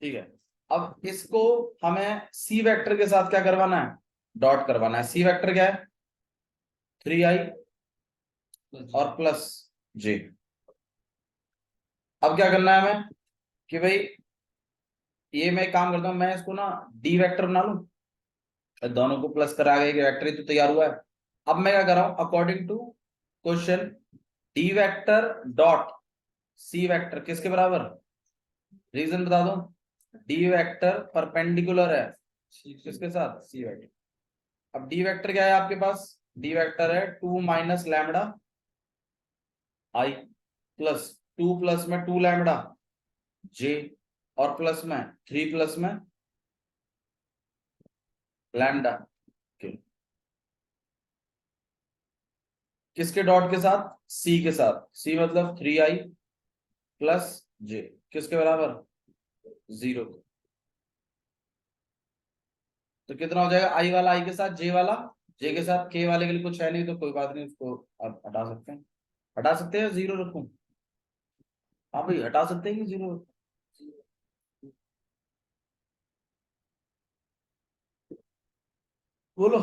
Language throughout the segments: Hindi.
ठीक है, अब इसको हमें सी वेक्टर के साथ क्या करवाना है, डॉट करवाना है। सी वेक्टर क्या है, 3i और प्लस j। अब क्या करना है हमें कि भाई ये मैं काम करता हूं, मैं इसको ना डी वेक्टर बना लूं, दोनों को प्लस करा के एक वेक्टर ही तो तैयार हुआ है। अब मैं क्या कर रहा हूं, according to question, D vector dot C vector किसके बराबर, रीजन बता दो। डी वेक्टर परपेंडिकुलर है किसके साथ, सी वेक्टर। अब डी वेक्टर क्या है आपके पास, डी वेक्टर है 2 माइनस लैम्बडा आई, प्लस 2 प्लस में 2 लैम्बडा जे, और प्लस में 3 प्लस में लैम्बडा। किसके डॉट के साथ, सी के साथ। सी मतलब 3i प्लस जे किसके बराबर, 0। तो कितना हो जाएगा, आई वाला आई के साथ, जे वाला जे के साथ, के वाले के लिए कुछ है नहीं तो कोई बात नहीं, उसको आप हटा सकते हैं। हटा सकते हैं, 0 रखूं। हाँ भाई हटा सकते हैं कि 0, बोलो।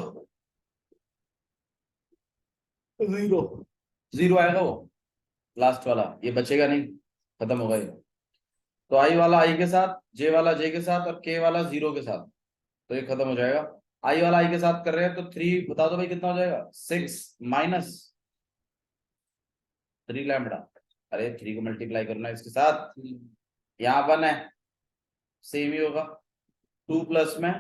0 0 आएगा वो लास्ट वाला, ये बचेगा नहीं, खत्म होगा ये। तो आई वाला आई के साथ, जे वाला जे के साथ, और के वाला 0 के साथ, तो ये खत्म हो जाएगा। आई वाला आई के साथ कर रहे हैं तो 3 बता दो भाई कितना हो जाएगा, 6 माइनस 3 लैम्बडा। अरे 3 को मल्टीप्लाई करना है इसके साथ, यहाँ 1 है, सेम ही होगा। 2 प्लस में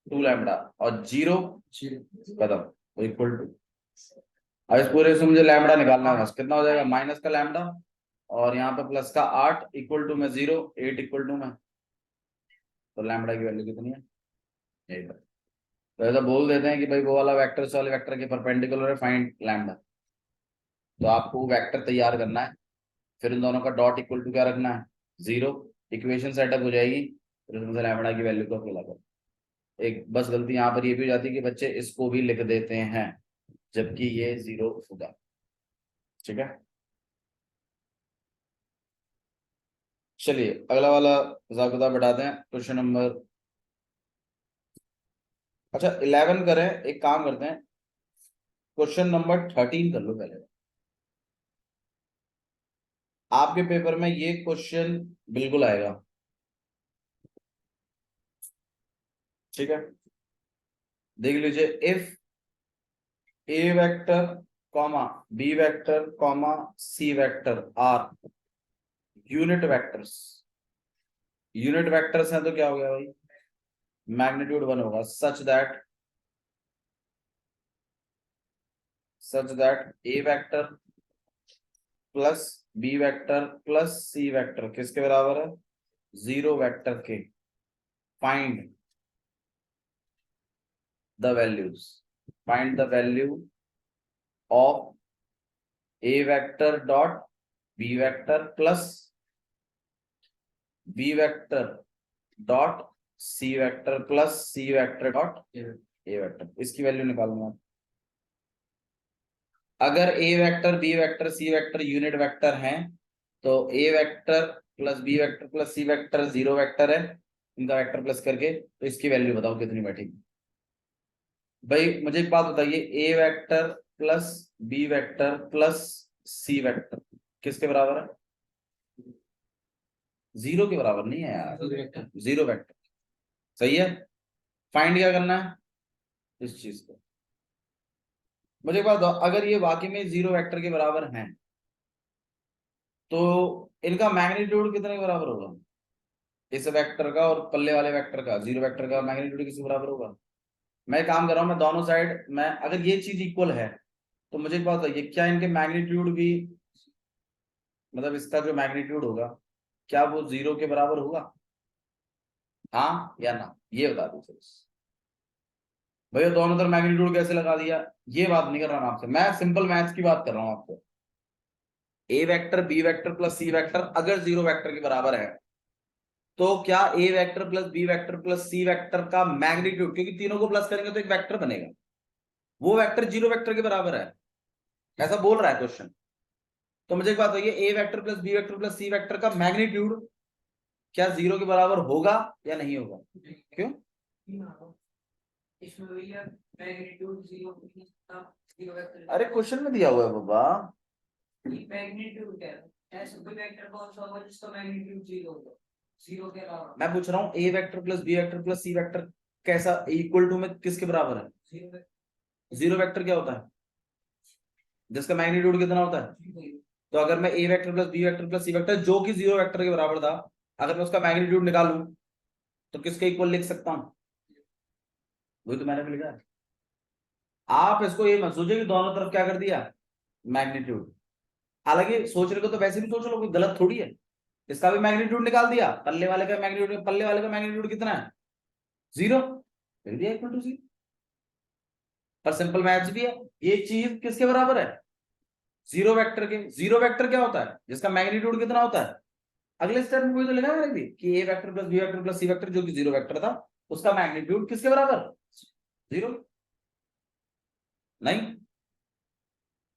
2 लैम्बडा और 0 खत्म, इक्वल टू। अब इस पूरे से मुझे लैम्बडा निकालना है, बस कितना हो जाएगा, माइनस का लैम्बडा और यहाँ पे प्लस का 8 इक्वल टू में 0, 8 इक्वल टू में, तो लैम्बडा की वैल्यू कितनी है, 8। तो ऐसा बोल देते हैं कि भाई वो वाला वेक्टर इस वाले वेक्टर के परपेंडिकुलर है, फाइंड लैम्बडा। तो आपको वेक्टर तैयार करना है, फिर इन दोनों का डॉट इक्वल टू क्या रखना है, 0। इक्वेशन सेटअप हो जाएगी, फिर उसमें से लैम्बडा की वैल्यू को फिल कर। एक बस गलती यहाँ पर ये भी हो जाती है कि बच्चे इसको भी लिख देते हैं जबकि ये 0 होगा। ठीक है, चलिए अगला वाला ज़ाब्ता बैठाते हैं, क्वेश्चन नंबर, अच्छा 11 करें, एक काम करते हैं, क्वेश्चन नंबर 13 कर लो पहले। आपके पेपर में ये क्वेश्चन बिल्कुल आएगा। ठीक है, देख लीजिए, if A vector comma B vector comma C vector are unit vectors, unit vectors हैं तो क्या हो गया भाई, मैग्नीट्यूड 1 होगा, such that A vector plus B vector plus C vector किसके बराबर है, 0 वेक्टर के। Find the values, find the value of A vector dot B vector plus B vector dot C vector plus C vector dot A vector, इसकी वैल्यू निकालूंगा। अगर A vector B vector C vector unit vector हैं तो A vector plus B vector plus C vector 0 vector है, इनका वेक्टर प्लस करके, तो इसकी वैल्यू बताओ कितनी बैठेगी। भाई मुझे एक बात बताइए, A vector plus B vector plus C vector किसके बराबर है, 0 के बराबर नहीं है यार, 0 वेक्टर। सही है, फाइंड क्या करना है इस चीज को। मुझे एक बात बताओ, अगर ये वाकई में 0 वेक्टर के बराबर हैं तो इनका मैग्नीट्यूड कितने के बराबर होगा, इस वेक्टर का और पल्ले वाले वेक्टर का, 0 वेक्टर का मैग्नीट्यूड किसके बराबर होगा। मैं काम कर रहा हूं, मैं दोनों साइड मैं, अगर ये चीज इक्वल है तो मुझे एक बात बताइए, क्या इनके मैग्नीट्यूड भी, मतलब इसका जो मैग्नीट्यूड होगा क्या वो 0 के बराबर होगा, हाँ या ना, ये बता दो सर। भैया दोनों तरफ मैग्नीट्यूड कैसे लगा दिया, ये बात नहीं कर रहा मैं आपसे, मैं सिंपल मैथ्स की बात कर रहा हूँ आपको। A vector B vector plus C vector अगर 0 वेक्टर के बराबर है तो क्या A vector plus B vector plus C vector का मैग्नीट्यूड, क्योंकि तीनों को प्लस करेंगे तो एक वेक्टर बनेगा, वो वेक्टर 0 वेक्टर के बराबर है, ऐसा बोल रहा है क्वेश्चन। तो मुझे एक बात बताइए, A vector plus B vector plus C vector का मैग्नीट्यूड क्या 0 के बराबर होगा या नहीं होगा? क्यों? अरे क्वेश्चन में दिया हुआ है बाबा। मैं पूछ रहा हूँ A vector plus B vector plus C vector कैसा इक्वल टू में किसके बराबर है? जीरो वेक्टर क्या होता है? जिसका मैग्नीट्यूड कितना होता है? तो अगर मैं A vector plus B vector plus C vector जो कि जीरो वेक्टर के बराबर था, अगर मैं उसका मैग्नीट्यूड निकालूं तो किसके इक्वल लिख सकता हूं? वही तो मैंने भी लिखा है। आप इसको ये मत सोचिए कि दोनों तरफ क्या कर दिया, मैग्नीट्यूड। हालांकि सोचने को तो वैसे भी सोच लो, कोई गलत थोड़ी है। इसका भी मैग्नीट्यूड निकाल दिया, पल्ले वाले का मैग्नीट्यूड, पल्ले वाले का मैग्नीट्यूड कितना है? 0, लिख दिया इक्वल टू 0। पर सिंपल मैथ्स भी है, ये चीज किसके बराबर है? जीरो वेक्टर के। जीरो वेक्टर क्या होता है? जिसका मैग्नीट्यूड कितना होता है? अगले स्टेप में कोई तो लिखा है भी कि A vector plus B vector plus C vector जो कि जीरो वेक्टर था, उसका मैग्नीट्यूड किसके बराबर? 0। नहीं,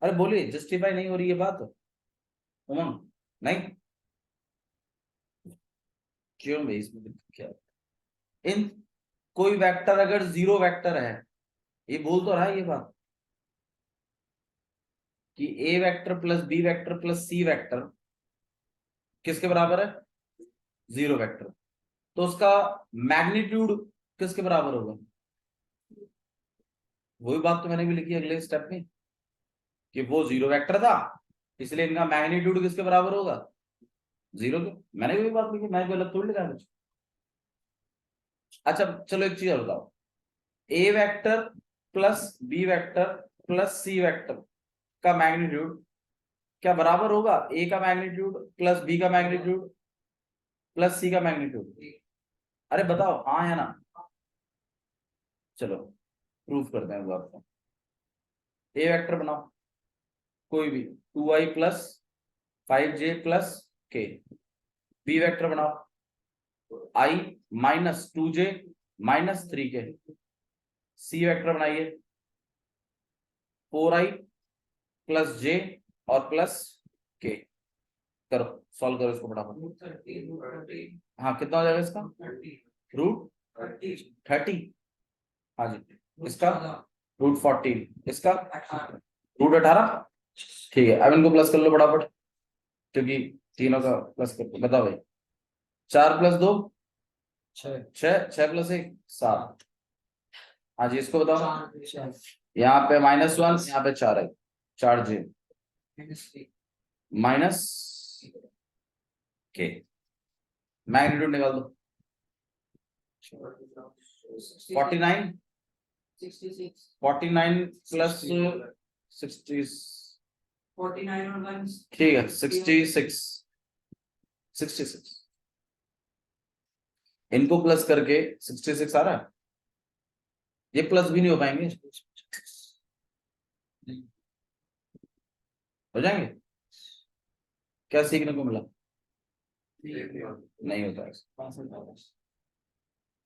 अरे बोलिए, जस्टिफाई नहीं हो रही है बात उमंग? नहीं, क्यों भाई, इसमें क्या इन कोई वेक्टर अगर जीरो वेक्टर है, ये बोल तो रहा है ये बात कि A vector plus B vector plus C vector किसके बराबर है? Zero vector. तो उसका मैग्नीट्यूड किसके बराबर होगा? वही बात तो मैंने भी लिखी अगले स्टेप में कि वो जीरो वेक्टर था, इसलिए इनका मैग्नीट्यूड किसके बराबर होगा? 0 के। मैंने भी वही बात लिखी, मैंने कोई अलग थोड़ी लिखा है कुछ। अच्छा चलो एक चीज और बताओ, A vector plus B vector plus C vector का मैग्नीट्यूड क्या बराबर होगा ए का मैग्नीट्यूड प्लस बी का मैग्नीट्यूड प्लस सी का मैग्नीट्यूड? अरे बताओ हाँ या ना? चलो प्रूफ करते हैं बात को। ए वेक्टर बनाओ कोई भी, 2i plus 5j plus k. B vector बनाओ i minus 2j minus 3k। C vector बनाइए 4i प्लस j और प्लस k। करो, सॉल्व करो इसको फटाफट। हाँ कितना हो जाएगा इसका? √30। हाँ जी, इसका √14, इसका √18। ठीक है, अब इनको प्लस कर लो फटाफट, क्योंकि तीनों का प्लस कर। बताओ भाई, 4 प्लस 2 6, 6 प्लस 1 7। हाँ जी, इसको बताओ। यहाँ पे -1, यहाँ पे 4 है, 4j माइनस के। मैग्नीट्यूड निकाल दो। 49 प्लस 60, 49 ठीक है 66। इनको प्लस करके 66 आ रहा है। ये प्लस भी नहीं हो पाएंगे, हो जाएंगे। क्या सीखने को मिला? नहीं होता है,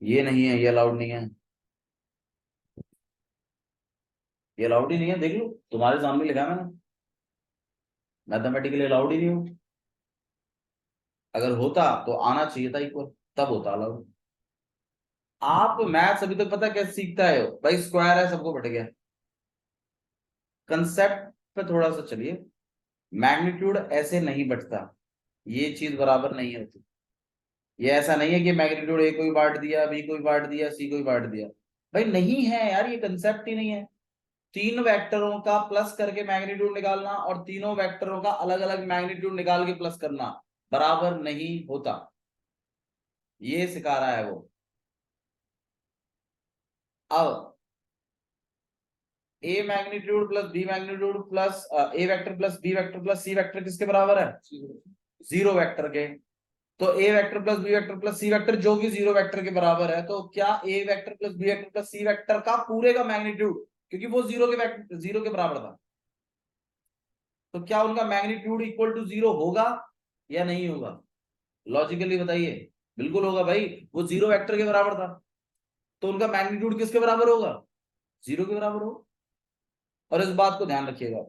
ये नहीं है, ये अलाउड नहीं है, ये अलाउड ही नहीं है। देख लो तुम्हारे सामने लिखा है मैंने, मैथमेटिकली अलाउड ही नहीं हो। अगर होता तो आना चाहिए था इक्वल, तब होता अलाउड। आप मैथ्स अभी तक पता कैसे सीखता है भाई? स्क्वायर है सबको बट गया। कंसेप्ट पे थोड़ा सा चलिए, मैग्नीट्यूड ऐसे नहीं बटता, ये चीज बराबर नहीं होती। ये ऐसा नहीं है कि मैग्नीट्यूड ए को भी बांट दिया, बी को भी बांट दिया, सी को भी बांट दिया। भाई नहीं है यार, ये कंसेप्ट ही नहीं है। तीन वेक्टरों का प्लस करके मैग्नीट्यूड निकालना और तीनों वेक्टरों का अलग अलग मैग्नीट्यूड निकाल के प्लस करना बराबर नहीं होता, ये सिखा रहा है वो। अब A magnitude plus B magnitude plus A vector plus B vector plus C vector किसके बराबर है? जीरो वेक्टर के। तो A vector plus B vector plus C vector जो कि जीरो वेक्टर के बराबर है, तो क्या A vector plus B vector plus C vector का पूरे का मैग्नीट्यूड, क्योंकि वो जीरो के बराबर था, तो क्या उनका मैग्नीट्यूड इक्वल टू 0 होगा या नहीं होगा? लॉजिकली बताइए। बिल्कुल होगा भाई, वो जीरो वेक्टर के बराबर था, तो उनका मैग्नीट्यूड किसके बराबर होगा? 0 के बराबर होगा। और इस बात को ध्यान रखिएगा,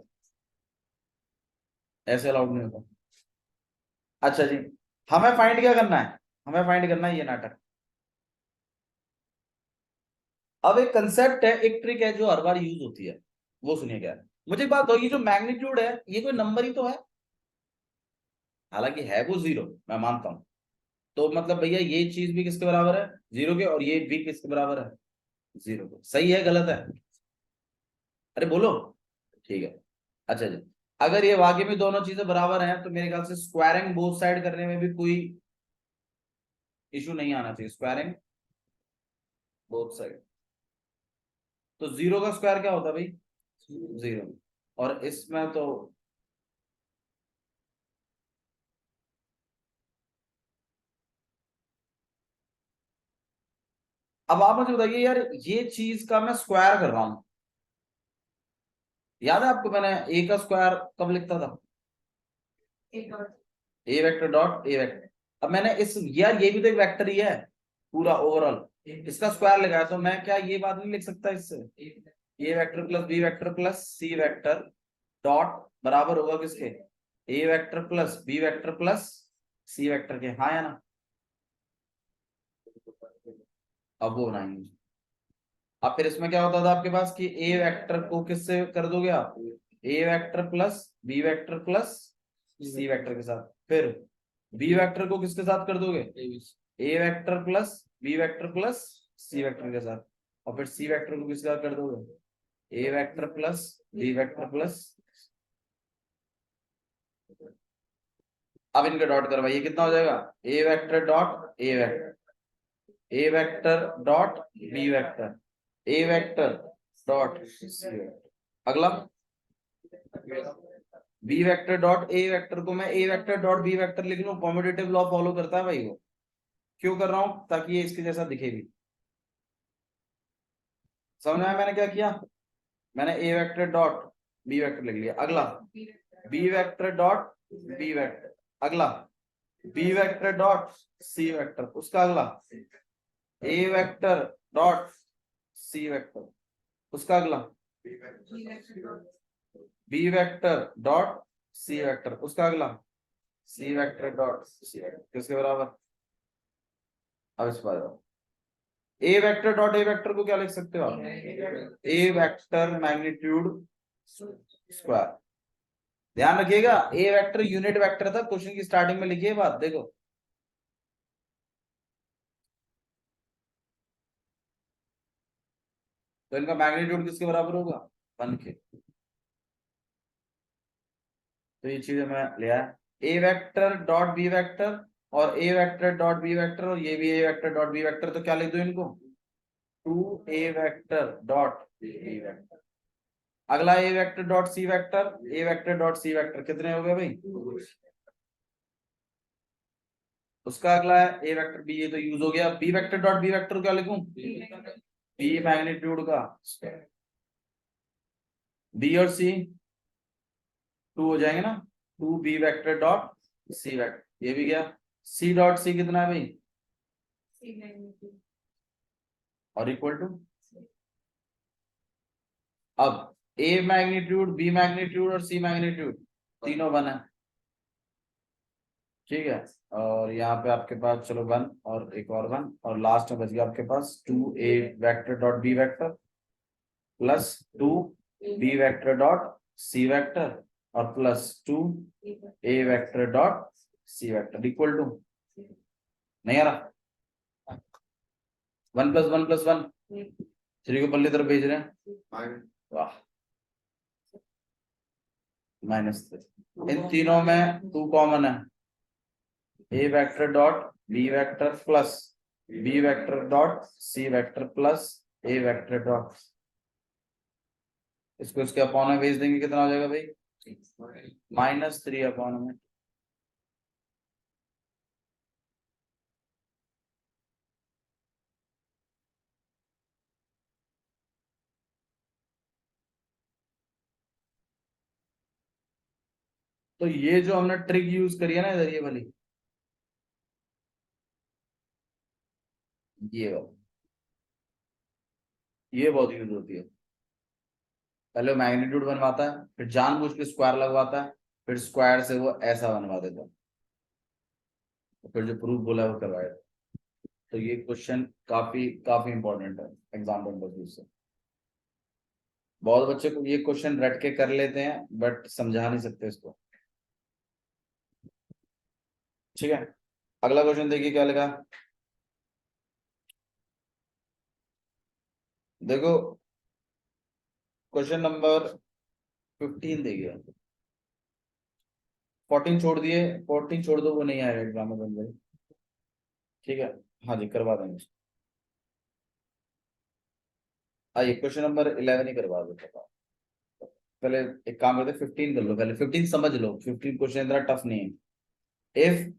ऐसे अलाउड नहीं होता। अच्छा जी, हमें फाइंड क्या करना है? हमें फाइंड करना है ये नाटक। अब एक कंसेप्ट है, एक ट्रिक है जो हर बार यूज होती है, वो सुनिए क्या है। मुझे एक बात होगी, जो मैग्नीट्यूड है ये कोई नंबर ही तो है, हालांकि है वो जीरो, मैं मानता हूं। तो मतलब भैया ये चीज भी किसके बराबर है, जीरो के, और ये भी किसके बराबर है, जीरो के। सही है गलत है, अरे बोलो। ठीक है, अच्छा जी। अगर ये वाकई में दोनों चीजें बराबर हैं तो मेरे ख्याल से स्क्वायरिंग बोथ साइड करने में भी कोई इशू नहीं आना चाहिए। स्क्वायरिंग बोथ साइड, तो जीरो का स्क्वायर क्या होता है भाई, जीरो। और इसमें तो अब आप मुझे बताइए यार, ये चीज का मैं स्क्वायर कर रहा हूं, याद है आपको मैंने ए का स्क्वायर कब लिखता था, ए वेक्टर डॉट ए वेक्टर। अब मैंने इस, यार ये भी तो एक वेक्टर ही है पूरा ओवरऑल, इसका स्क्वायर लगाया, तो मैं क्या ये बात नहीं लिख सकता इससे, A vector plus B vector plus C vector dot बराबर होगा किसके, A vector plus B vector plus C vector के, हाँ या ना। अब वो बनाएंगे। अब फिर इसमें क्या होता था आपके पास कि ए वेक्टर को किससे कर दोगे आप, A vector plus B vector plus C vector के साथ, फिर बी वेक्टर को किसके साथ कर दोगे, A vector plus B vector plus C vector के साथ, और फिर सी वेक्टर को किसके साथ कर दोगे, A vector plus B vector plus. अब इनका डॉट करवाइए, कितना हो जाएगा, A vector dot A vector, A vector dot B vector, A vector dot C vector. अगला B vector dot A vector को मैं A vector dot B vector लिख लूं, कॉम्पिटिटिव लॉ फॉलो करता है भाई वो। क्यों कर रहा हूं, ताकि ये इसके जैसा दिखे भी। समझ में आया मैंने क्या किया, मैंने A vector dot B vector लिख लिया। अगला B vector dot B vector, अगला B vector dot C vector, उसका अगला A vector dot C vector, उसका अगला B vector dot C vector, उसका अगला C vector dot C vector, किसके बराबर। अब इस बार A vector dot A vector को क्या लिख सकते हो आप, ए वेक्टर मैग्नीट्यूड स्क्वायर। ध्यान रखिएगा, ए वेक्टर यूनिट वेक्टर था, क्वेश्चन की स्टार्टिंग में लिखिए बात, देखो। तो इनका मैग्नीट्यूड किसके बराबर होगा, 1 के। तो ये चीजें मैं ले आया, ए वेक्टर डॉट बी वेक्टर और A vector dot B vector, और ये भी ए वेक्टर डॉट बी वेक्टर, तो क्या लिख दो इनको, 2 A vector dot B vector. अगला A vector dot C vector, A vector dot C vector, कितने हो गए भाई, उसका अगला है ए वेक्टर बी, ये तो यूज हो गया। B vector dot B vector क्या लिखूं, बी मैग्नीट्यूड का, बी और सी 2 हो जाएंगे ना, 2 B vector dot C vector, ये भी गया। सी डॉट सी कितना है भाई, और इक्वल टू, अब ए मैग्नीट्यूड बी मैग्नीट्यूड और सी मैग्नीट्यूड तीनों बना, ठीक है। और यहाँ पे आपके पास चलो 1 और एक और 1, और लास्ट में बच गया आपके पास 2 A vector dot B vector plus 2 B vector dot C vector और plus 2 A vector dot C vector equal to, नहीं आ रहा, 1 प्लस 1 प्लस 1, 3 को पल्ली तरफ भेज रहे हैं, वाह, -3। इन तीनों में 2 कॉमन है, A vector dot B vector plus B vector dot C vector plus A vector dot, इसको इसके अपॉन में भेज देंगे, कितना हो जाएगा भाई, -3 अपॉन में। तो ये जो हमने ट्रिक यूज करी है ना इधर, ये वाली, ये वाली, ये बहुत यूज होती है। पहले मैग्नीट्यूड बनवाता है, फिर जानबूझ के स्क्वायर लगवाता है, फिर स्क्वायर से वो ऐसा बनवा देता है। फिर जो प्रूफ बोला वो करवाया। तो ये क्वेश्चन काफी काफी इंपॉर्टेंट है एग्जाम पॉइंट ऑफ व्यू से। बहुत बच्चे को ये क्वेश्चन रट के कर लेते हैं बट समझा नहीं सकते इसको। ठीक है, अगला क्वेश्चन देखिए क्या लिखा। देखो क्वेश्चन नंबर 15 देखिए। 14 छोड़ दिए, 14 छोड़ दो, वो नहीं आएगा एग्जाम में बन जाए। ठीक है, हाँ जी करवा देंगे। आइए क्वेश्चन नंबर 11 ही करवा देते हैं। पहले एक काम करते 15 कर लो, पहले 15 समझ लो। 15 क्वेश्चन इतना टफ नहीं है। If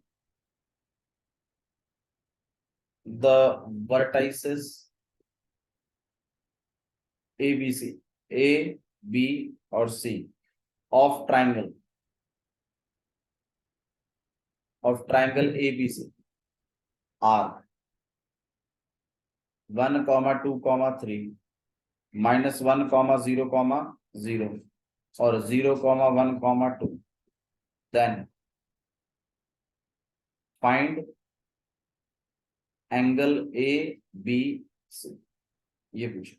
the vertices A B C, A B और C of triangle A B C are 1, 2, 3, -1, 0, 0 और 0, 1, 2, then find angle A B C, ये पूछो।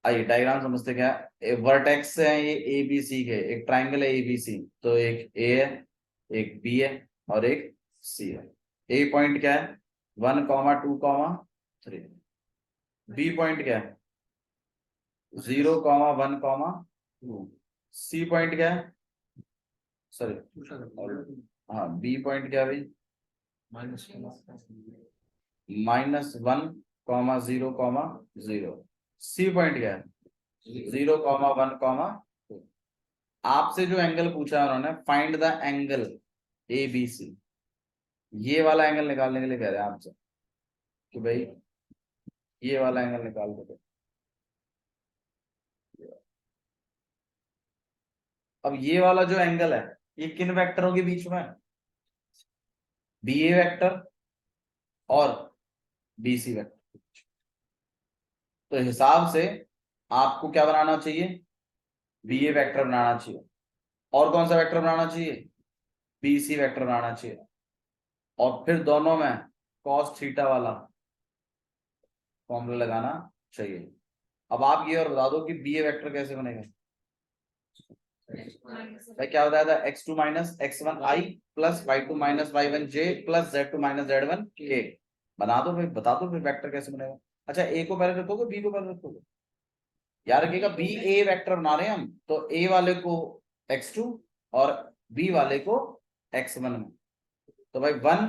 आइए डायग्राम समझते क्या है। वर्टेक्स है ये ए बी सी के, एक ट्राइंगल है ए बी सी, तो एक ए है, एक बी है और एक सी है। ए पॉइंट क्या है 1, 2, 3। बी पॉइंट क्या है 0, 1, 2। सी पॉइंट क्या है, सॉरी, हाँ बी पॉइंट क्या है भाई -1, 0, 0। सी पॉइंट क्या है 0, 1, 2। आपसे जो एंगल पूछा है उन्होंने, find the angle A B C, ये वाला एंगल निकालने के लिए कह रहे हैं आपसे कि भाई ये वाला एंगल निकाल दो। अब ये वाला जो एंगल है ये किन वेक्टरों के बीच में है, बी ए वेक्टर और बी सी वेक्टर। तो हिसाब से आपको क्या बनाना चाहिए, बी ए वेक्टर बनाना चाहिए। और कौन सा वेक्टर बनाना चाहिए, बी सी वेक्टर बनाना चाहिए। और फिर दोनों में कॉस थीटा वाला फॉर्मूला लगाना चाहिए। अब आप ये और बता दो कि बी ए वेक्टर कैसे बनेगा। भाई क्या बताया था, x2 - x1 i plus y2 - y1 j plus z2 - z1 k। बना दो भाई, बता दो फिर वेक्टर कैसे बनेगा। अच्छा ए को पहले रखोगे बी को पहले रखोगे, याद रखिएगा बी ए वेक्टर बना रहे हैं हम, तो ए वाले को x2 और बी वाले को x1 में। तो भाई 1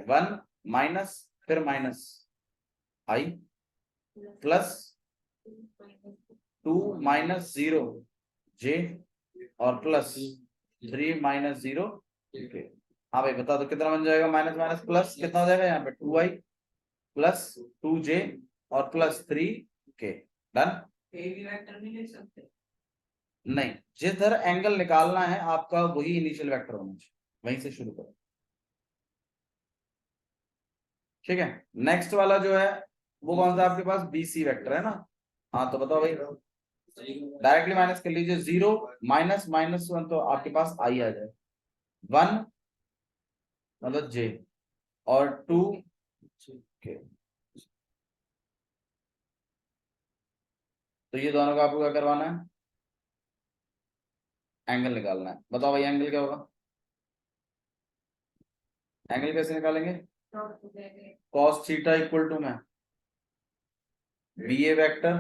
1 माइनस फिर माइनस i प्लस 2 - 0 j और प्लस 3 - 0 k। हाँ भाई बता दो कितना बन जाएगा, माइनस माइनस प्लस कितना हो जाएगा यहाँ पे 2i प्लस 2j और प्लस 3k। डन। नहीं, जिधर एंगल निकालना है आपका वही इनिशियल वेक्टर होना चाहिए, वहीं से शुरू करो। ठीक है, नेक्स्ट वाला जो है वो कौन सा आपके पास बीसी वेक्टर है ना। हाँ तो बताओ भाई, डायरेक्टली माइनस कर लीजिए। 0 -1 तो आपके पास आई आ जाए, 1 मतलब j और 2 k। तो ये दोनों का आपको क्या करवाना है, एंगल निकालना है। बताओ भाई एंगल क्या होगा, एंगल कैसे निकालेंगे, cos थीटा इक्वल टू में B A vector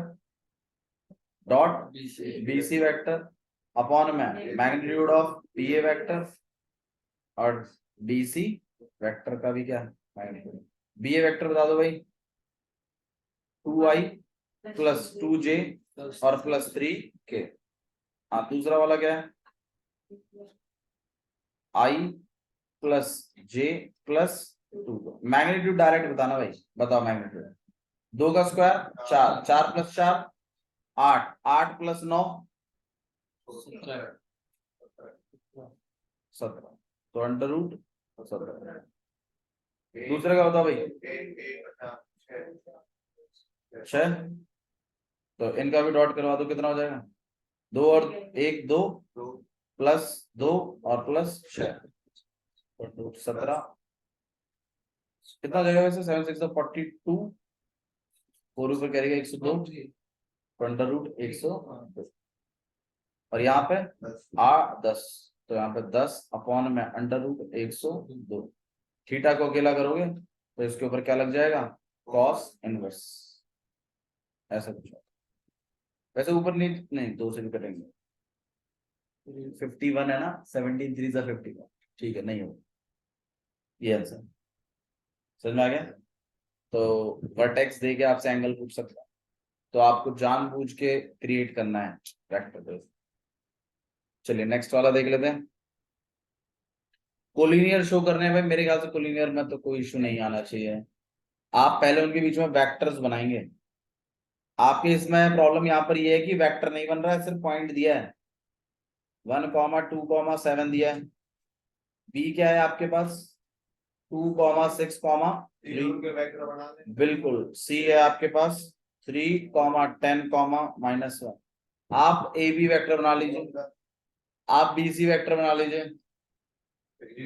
dot B C vector upon में magnitude of B A vector और डी सी वेक्टर का भी क्या मैग्नीट्यूड। बी ए वेक्टर बता दो भाई 2i प्लस 2j और प्लस 3k। हाँ दूसरा वाला क्या है i plus j plus 2। Magnitude direct बताना भाई, बताओ मैग्नीट्यूड। 2 का स्क्वायर 4, 4 प्लस 4 8, 8 प्लस 9 17, तो अंडर रूट 17। दूसरे का बताओ भाई 6 तो इनका भी डॉट करवा दो, कितना हो जाएगा? 2 और 1 2 प्लस 2 और प्लस 6 17 कितना हो जाएगा वैसे? 7 6 42 4 ऊपर करेगा 102 अंडर रूट 100 और यहाँ पे 10 तो यहाँ पे 10 अपॉन में अंडर रूट 102। थीटा को अकेला करोगे तो इसके ऊपर क्या लग जाएगा? कॉस इनवर्स, ऐसा कुछ। वैसे ऊपर नहीं 2 से भी कटेंगे। 51 है ना, 17 3 51, ठीक है, नहीं हो ये आंसर। समझ में आ गया? तो वर्टेक्स दे के आपसे एंगल पूछ सकता है, तो आपको जानबूझ के क्रिएट करना है वेक्टर। चलिए नेक्स्ट वाला देख लेते हैं। कोलिनियर शो करने हैं भाई, मेरे ख्याल से कोलिनियर में तो कोई इशू नहीं आना चाहिए। आप पहले उनके बीच में वेक्टर्स बनाएंगे। आपके इसमें प्रॉब्लम यहाँ पर ये है कि वेक्टर नहीं बन रहा है, सिर्फ पॉइंट दिया है 1,2,7 दिया है। बी क्या है आपके पास? 2,6,3 बिल्कुल। सी है आपके पास 3,10, -1। आप ए बी वेक्टर बना लीजिए, आप बी सी वेक्टर बना लीजिए,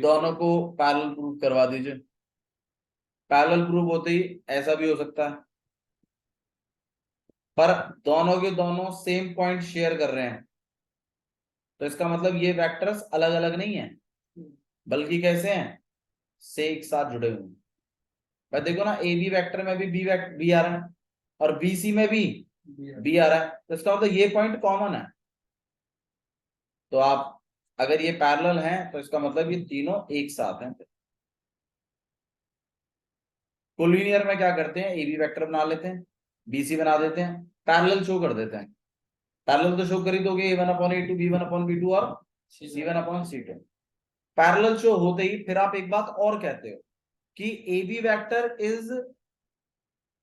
दोनों को पैरेलल प्रूफ करवा दीजिए। पैरेलल प्रूफ होते ही ऐसा भी हो सकता है, पर दोनों के दोनों सेम पॉइंट शेयर कर रहे हैं, तो इसका मतलब ये वेक्टर्स अलग अलग नहीं है, बल्कि कैसे हैं? से एक साथ जुड़े हुए हैं। पर देखो ना, ए बी वेक्टर में भी बी आ रहा है और बी सी में भी बी आ रहा है, तो इसका मतलब ये पॉइंट कॉमन है। तो आप अगर ये पैरेलल हैं तो इसका मतलब ये तीनों एक साथ हैं। कोलिनियर में क्या करते हैं? ए बी वेक्टर बना लेते हैं, बी सी बना देते हैं, पैरेलल शो कर देते हैं। पैरेलल तो शो कर ही दोगे, A1/A2 B1/B2 और C1/C2। पैरेलल शो होते ही फिर आप एक बात और कहते हो कि A B vector is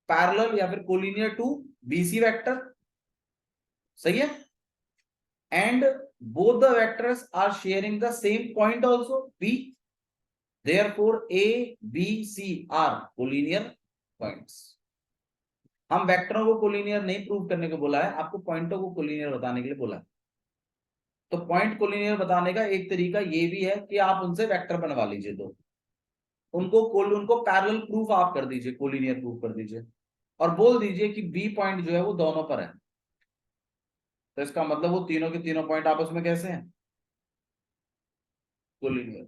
parallel या फिर कोलिनियर टू BC वेक्टर, सही है? And both the vectors are sharing the same point also B, therefore A B C are collinear points। हम वेक्टरों को कोलिनियर नहीं प्रूव करने को बोला है, आपको पॉइंटों को कोलिनियर बताने के लिए बोला है। तो पॉइंट कोलिनियर बताने का एक तरीका ये भी है कि आप उनसे वेक्टर बनवा लीजिए, दो उनको पैरेलल प्रूफ आप कर दीजिए, कोलिनियर प्रूफ कर दीजिए, और बोल दीजिए कि बी पॉइंट जो है वो दोनों पर है। तो इसका मतलब वो तीनों के तीनों पॉइंट आपस में कैसे हैं? कोलिनियर।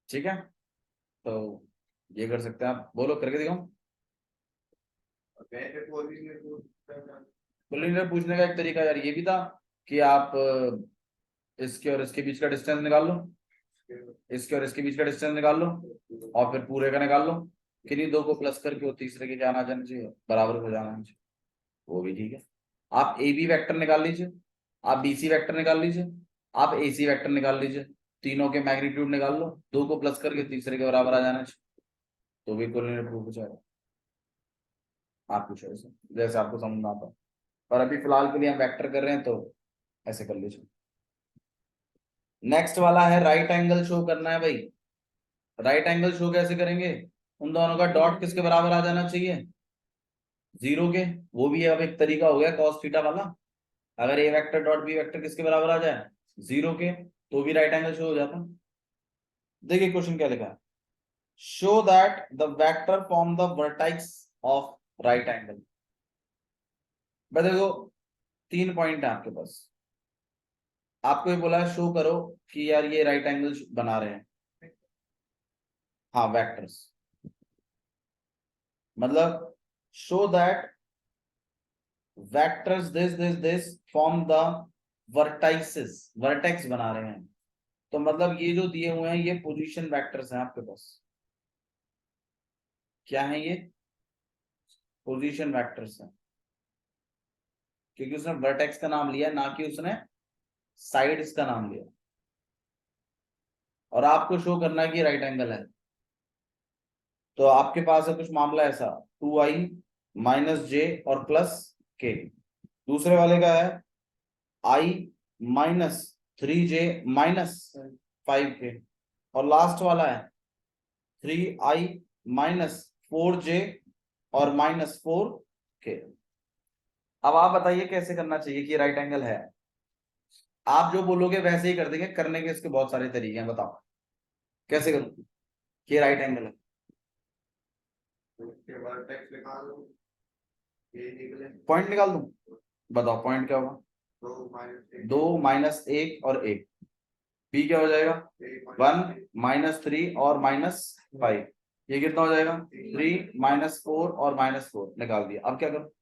ठीक है, तो ये कर सकते हैं आप। बोलो करके दिखाऊं? कोलिनियर पूछने का एक तरीका यार ये भी था कि आप इसके और इसके बीच का डिस्टेंस निकाल लो, इसके और इसके बीच का डिस्टेंस निकाल लो, और फिर पूरे का निकाल लो, किन्हीं दो को प्लस करके वो तीसरे के क्या आना जाना चाहिए? बराबर हो जाना चाहिए। वो भी ठीक है। आप ए बी वैक्टर निकाल लीजिए, आप बी सी वैक्टर निकाल लीजिए, आप ए सी वैक्टर निकाल लीजिए, तीनों के मैग्नीट्यूड निकाल लो, दो को प्लस करके तीसरे के बराबर आ जाना चाहिए, तो भी कोलिनियर प्रूफ हो जाएगा। आपकी चॉइस है, जैसे आपको समझ आता है, पर अभी फिलहाल के लिए हम वेक्टर कर रहे हैं तो ऐसे कर लीजिए। नेक्स्ट वाला है राइट एंगल शो करना है भाई। राइट एंगल शो कैसे करेंगे? उन दोनों का डॉट किसके बराबर आ जाना चाहिए? 0 के। वो भी अब एक तरीका हो गया cos थीटा वाला। अगर A vector dot B vector किसके बराबर आ जाए? 0 के, तो भी राइट एंगल शो हो जाता। देखिए क्वेश्चन क्या लिखा है, show that the vector form the vertex of right angle. देखो 3 पॉइंट है आपके पास, आपको ये बोला है शो करो कि यार ये राइट एंगल बना रहे हैं। हाँ वेक्टर्स, मतलब show that vectors this form the vertices, vertex बना रहे हैं। तो मतलब ये जो दिए हुए हैं ये पोजीशन वेक्टर्स हैं आपके पास। क्या है ये? पोजीशन वेक्टर्स हैं, क्योंकि उसने वर्टेक्स का नाम लिया ना कि उसने साइड्स का नाम लिया, और आपको शो करना है कि राइट एंगल है। तो आपके पास है कुछ मामला ऐसा 2i - j और प्लस k। दूसरे वाले का है i - 3j - 5k। और लास्ट वाला है 3i - 4j और -4k। ओके, अब आप बताइए कैसे करना चाहिए कि राइट एंगल है। आप जो बोलोगे वैसे ही कर देंगे, करने के इसके बहुत सारे तरीके हैं, बताओ कैसे करूं कि राइट एंगल है। पॉइंट निकाल दूं, बताओ पॉइंट क्या होगा। 2 - 1 और 1, पी क्या हो जाएगा 1 -3 और -5, ये कितना हो जाएगा 3 -4 और -4, निकाल दिया। अब क्या करो,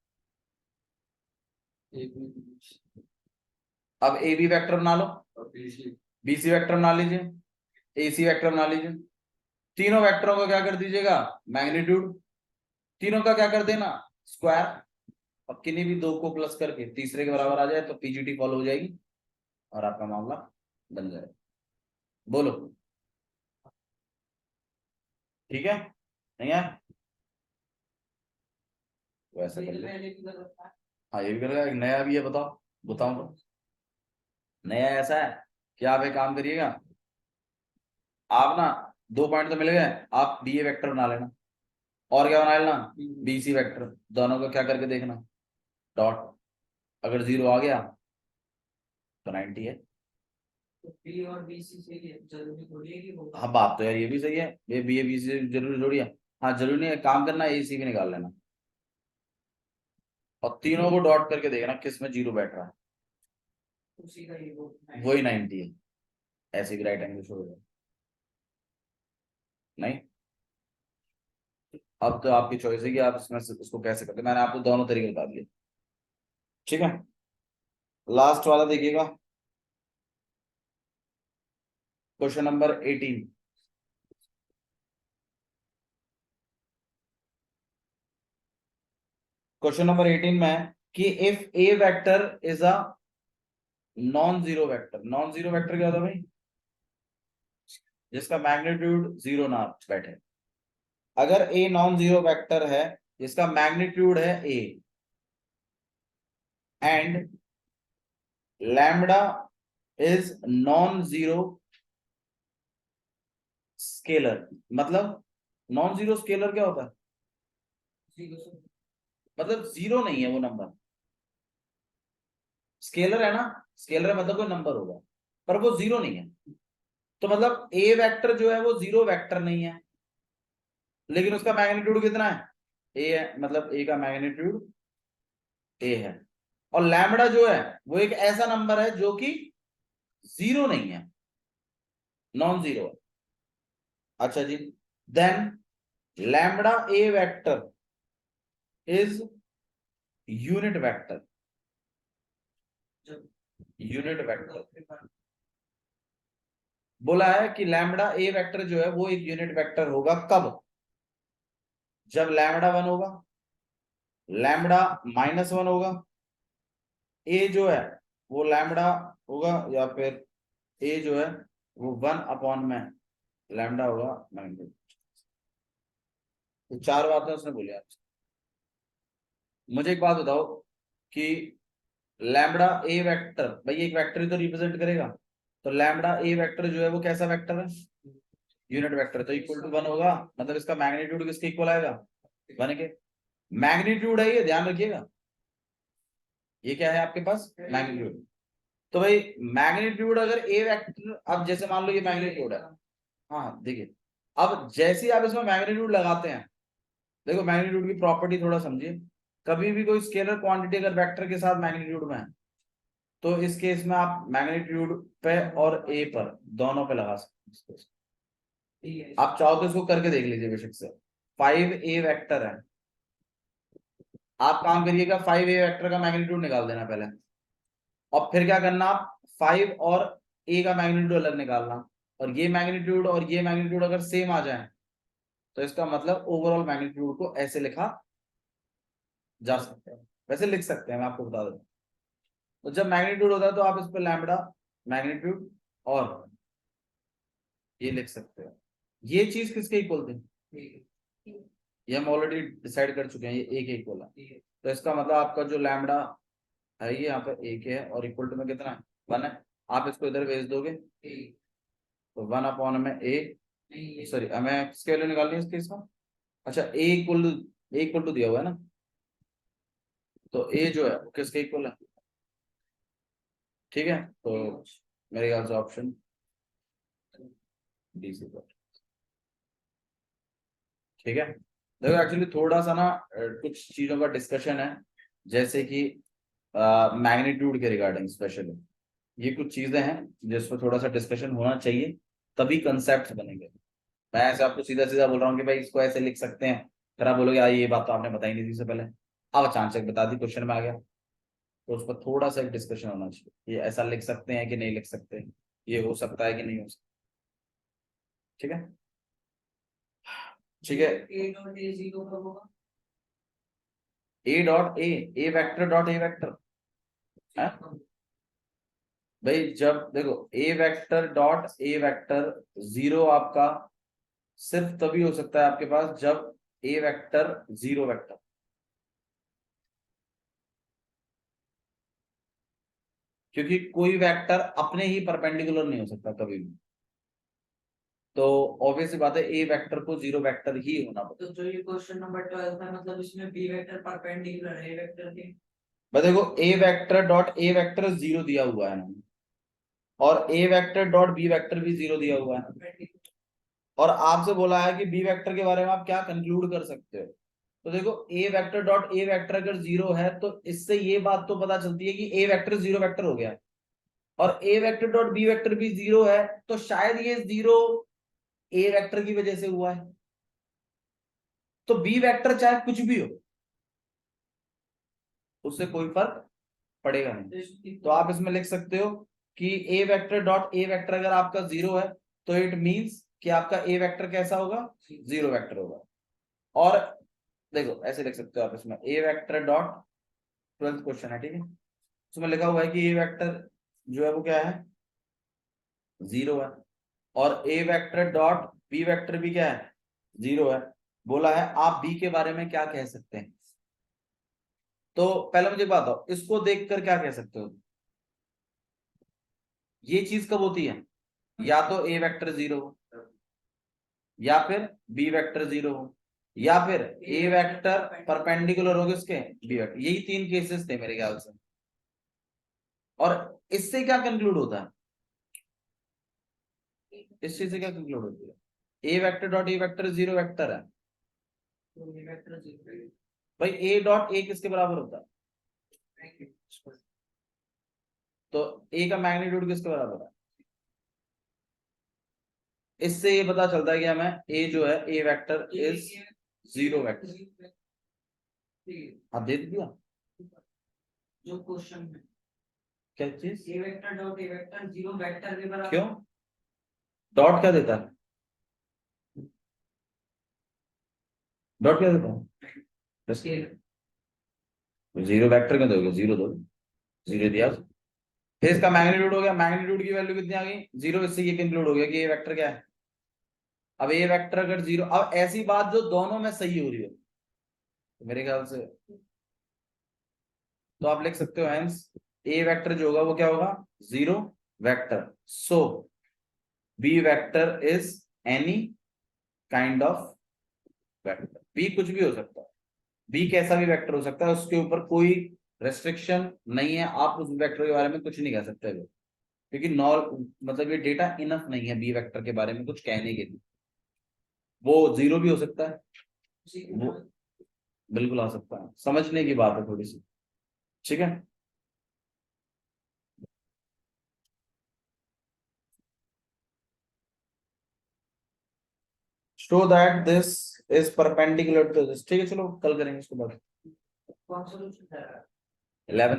अब ए बी वेक्टर बना लो, बीसी वेक्टर बना लीजिए, एसी वेक्टर बना लीजिए। तीनों वेक्टरों का क्या कर दीजिएगा मैग्नीट्यूड, तीनों का क्या कर देना स्क्वायर, और किन्हीं भी दो को प्लस करके तीसरे के बराबर आ जाए तो पीजीटी फॉलो हो जाएगी और आपका मामला बन जाएगा। बोलो ठीक है, नहीं है वैसा कर लो। हाँ ये भी करेगा, एक नया भी है, बताओ बताओ तो। नया ऐसा है कि आप एक काम करिएगा, आप ना 2 पॉइंट तो मिल गए, आप बी ए वेक्टर बना लेना, और क्या बना लेना बी सी वेक्टर, दोनों को क्या करके देखना डॉट, अगर 0 आ गया तो 90 है। तो बी और बी सी से जरूरी थोड़ी है कि वो, हाँ बात तो यार ये भी सही है, ये बी ए बी सी जरूरी थोड़ी है। हाँ जरूरी नहीं है, काम करना ए सी भी निकाल लेना, और तीनों को डॉट करके देखना किस में 0 बैठ रहा है, उसी का ही वो वही 90 है। ऐसे भी राइट एंगल छोड़ दो, नहीं अब तो आपकी चॉइस है कि आप इसमें से उसको कैसे करते हैं। मैंने आपको दोनों तरीके बता दिए, ठीक है। लास्ट वाला देखिएगा, क्वेश्चन नंबर 18। क्वेश्चन नंबर 18 में है कि if A vector is a non zero vector, non zero vector क्या होता है भाई, जिसका मैग्नीट्यूड 0 ना बैठे। अगर ए नॉन जीरो वेक्टर है जिसका मैग्नीट्यूड है A, and lambda is non zero scalar, मतलब नॉन जीरो स्केलर क्या होता है, मतलब 0 नहीं है वो नंबर, स्केलर है ना, स्केलर है मतलब कोई नंबर होगा, पर वो 0 नहीं है। तो मतलब ए वेक्टर जो है वो 0 वेक्टर नहीं है, लेकिन उसका मैग्नीट्यूड कितना है ए है, मतलब ए का मैग्नीट्यूड ए है। और लैम्बडा जो है वो एक ऐसा नंबर है जो कि 0 नहीं है, नॉन जीरो है। अच्छा जी, then lambda A vector is unit vector, unit vector बोला है कि लैम्बडा ए वेक्टर जो है वो एक यूनिट वेक्टर होगा कब, जब लैम्बडा 1 होगा, लैम्बडा -1 होगा, ए जो है वो लैम्बडा होगा, या फिर ए जो है वो 1 में लैम्बडा होगा 90। तो 4 बातें उसने बोली आपसे। मुझे एक बात बताओ कि लैम्बडा ए वेक्टर, भाई एक वेक्टर ही तो रिप्रेजेंट करेगा, तो लैम्बडा ए वेक्टर जो है वो कैसा वेक्टर है यूनिट वेक्टर, तो इक्वल टू 1 होगा, मतलब इसका मैग्नीट्यूड किसके इक्वल आएगा 1 के। मैग्नीट्यूड है ये, ध्यान रखिएगा, ये क्या है आपके पास मैग्नीट्यूड। तो भाई मैग्नीट्यूड अगर ए वेक्टर, अब जैसे मान लो ये मैग्नीट्यूड है, हाँ देखिए, अब जैसे ही आप इसमें मैग्नीट्यूड लगाते हैं, देखो मैग्नीट्यूड की प्रॉपर्टी थोड़ा समझिए, कभी भी कोई स्केलर क्वांटिटी अगर वेक्टर के साथ मैग्नीट्यूड में है, तो इस केस में आप मैग्नीट्यूड पे और ए पर दोनों पे लगा सकते हैं। आप चाहो तो इसको करके देख लीजिए बेशक से, 5a वेक्टर है, आप काम करिएगा 5a वेक्टर का मैग्नीट्यूड निकाल देना पहले, और फिर क्या करना आप 5 और a का मैग्नीट्यूड अलग निकालना, और ये मैग्नीट्यूड और ये मैग्नीट्यूड अगर सेम आ जाए तो इसका मतलब ओवरऑल मैग्नीट्यूड को ऐसे लिखा जा सकता है, वैसे लिख सकते हैं, मैं आपको बता दूं। तो जब मैग्नीट्यूड होता है तो आप इस पर लैम्बडा मैग्नीट्यूड और ये लिख सकते हो, ये चीज किसके इक्वल थी, ये हम ऑलरेडी डिसाइड कर चुके हैं, ये एक इक्वल है, तो इसका मतलब आपका जो लैम्बडा है ये यहाँ पर एक है, और इक्वल टू में कितना है 1 है, आप इसको इधर भेज दोगे तो 1 में ए, सॉरी हमें किसके वैल्यू निकालनी है इसके, इसका अच्छा ए इक्वल टू दिया हुआ है ना, तो ए जो है वो किसके इक्वल है? ठीक है, तो मेरे ख्याल से ऑप्शन डी से इक्वल। ठीक है, देखो एक्चुअली थोड़ा सा ना कुछ चीजों का डिस्कशन है, जैसे कि मैग्नीट्यूड के रिगार्डिंग स्पेशली ये कुछ चीजें हैं जिस पर थोड़ा सा डिस्कशन होना चाहिए, तभी कंसेप्ट बनेंगे। मैं ऐसे आपको सीधा सीधा बोल रहा हूँ कि भाई इसको ऐसे लिख सकते हैं, फिर आप बोलोगे ये बात तो आपने बताई नहीं थी इससे पहले, अब अचानक से बता दी, क्वेश्चन में आ गया, तो उस पर थोड़ा सा एक डिस्कशन होना चाहिए, ये ऐसा लिख सकते हैं कि नहीं लिख सकते, ये हो सकता है कि नहीं हो सकता। ठीक है, ठीक है। ए डॉट ए जीरो कब होगा? A dot A vector dot A vector है भाई, जब देखो A vector dot A vector zero आपका सिर्फ तभी हो सकता है आपके पास जब ए वेक्टर जीरो वेक्टर, क्योंकि कोई वेक्टर अपने ही परपेंडिकुलर नहीं हो सकता कभी भी, तो ऑब्वियस बात है ए वेक्टर को जीरो वेक्टर ही होना पड़ेगा। तो जो ये क्वेश्चन नंबर 12 है, मतलब इसमें बी वेक्टर परपेंडिकुलर है ए वेक्टर के। बस देखो A vector dot A vector zero दिया हुआ है ना, और A vector dot B vector भी जीरो दिया हुआ है, और आपसे बोला है कि बी वेक्टर के बारे में आप क्या कंक्लूड कर सकते हो। तो देखो A vector dot A vector अगर जीरो है तो इससे ये बात तो पता चलती है कि ए वेक्टर जीरो वेक्टर हो गया, और A vector dot B vector भी जीरो है, तो शायद ये जीरो ए वेक्टर की वजह से हुआ है, तो बी वेक्टर चाहे कुछ भी हो उससे कोई फर्क पड़ेगा नहीं। तो आप इसमें लिख सकते हो कि A vector dot A vector अगर आपका जीरो है तो इट मींस कि आपका ए वेक्टर कैसा होगा? जीरो वेक्टर होगा। और देखो ऐसे लिख सकते हो आप इसमें ए वेक्टर डॉट, 12th क्वेश्चन है ठीक है, उसमें लिखा हुआ है कि ए वेक्टर जो है वो क्या है? जीरो है, और A vector dot B vector भी क्या है? जीरो है। बोला है आप बी के बारे में क्या कह सकते हैं, तो पहले मुझे बात बताओ इसको देखकर क्या कह सकते हो? ये चीज कब होती है? या तो ए वेक्टर जीरो हो, या फिर बी वेक्टर जीरो हो, या फिर ए वेक्टर परपेंडिकुलर हो किसके? B vector. यही तीन केसेस थे मेरे ख्याल से, और इससे क्या कंक्लूड होता है? इस चीज से क्या कंक्लूड होती है? A vector dot A vector zero vector है, तो ए वेक्टर जीरो भाई ए डॉट ए किसके बराबर होता है? तो ए का मैग्नीट्यूड किसके बराबर है? इससे ये पता चलता है कि हमें ए जो है A vector is zero vector. हाँ दे दिया जो क्वेश्चन में क्या चीज? A vector dot A vector zero vector के बराबर। क्यों डॉट क्या देता है? डॉट क्या देता है? जीरो वेक्टर में दोगे जीरो दो, जीरो दिया, फिर इसका मैग्नीट्यूड हो गया, मैग्नीट्यूड की वैल्यू कितनी आ गई? जीरो। इससे ये कंक्लूड हो गया कि ये वेक्टर क्या है? अब ये वेक्टर अगर जीरो, अब ऐसी बात जो दोनों में सही हो रही है तो मेरे ख्याल से तो आप लिख सकते हो हेंस ए वेक्टर जो होगा वो क्या होगा? Zero vector. So B vector is any kind of vector. B कुछ भी हो सकता है, बी कैसा भी वेक्टर हो सकता है, उसके ऊपर कोई रेस्ट्रिक्शन नहीं है, आप उस वेक्टर के बारे में कुछ नहीं कह सकते हो, क्योंकि मतलब ये डेटा इनफ नहीं है बी वेक्टर के बारे में कुछ कहने के लिए। वो जीरो भी हो सकता है, वो बिल्कुल आ सकता है, समझने की बात है थोड़ी सी। ठीक है, show that this is perpendicular to this. ठीक है, चलो कल करेंगे इसके बाद। कौन सा क्वेश्चन है? 11